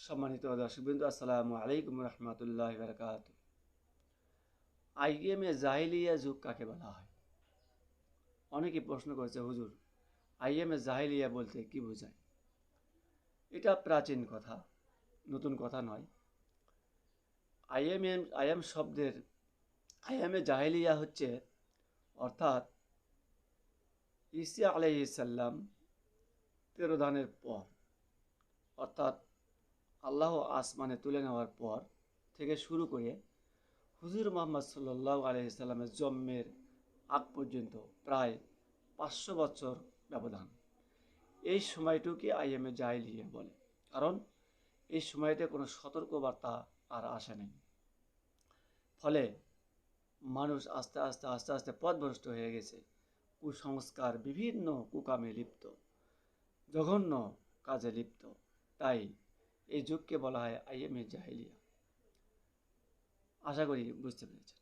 সম্মানিত দর্শকবৃন্দ, আসসালামু আলাইকুম রহমতুল্লাহ বারকাত। আইএমএ জাহিলিয়া যুগ কাকে বলা হয়? অনেকে প্রশ্ন করেছে, হুজুর আইএমএ জাহিলিয়া বলতে কি বোঝায়? এটা প্রাচীন কথা, নতুন কথা নয়। আইএম শব্দের আইএমএ জাহিলিয়া হচ্ছে, অর্থাৎ ঈসা আলাইহিস সালাম 13 দানের পর, অর্থাৎ আল্লাহ আসমানে তুলে নেওয়ার পর থেকে শুরু করে হুজুর মুহাম্মদ সাল্লাল্লাহু আলাইহি সাল্লামের জন্মের আগ পর্যন্ত প্রায় 500 বছর ব্যবধান। এই সময়টুকে আইএমএ জাহিলিয়া বলে, কারণ এই সময়তে কোনো সতর্কবার্তা আর আসে নাই। ফলে মানুষ আস্তে আস্তে আস্তে আস্তে পথভ্রষ্ট হয়ে গেছে, কুসংস্কার, বিভিন্ন কুকামে লিপ্ত, জঘন্য কাজে লিপ্ত। তাই এই যুগকে বলা হয় আইএমএ জাহিলিয়া। আশা করি বুঝতে পেরেছেন।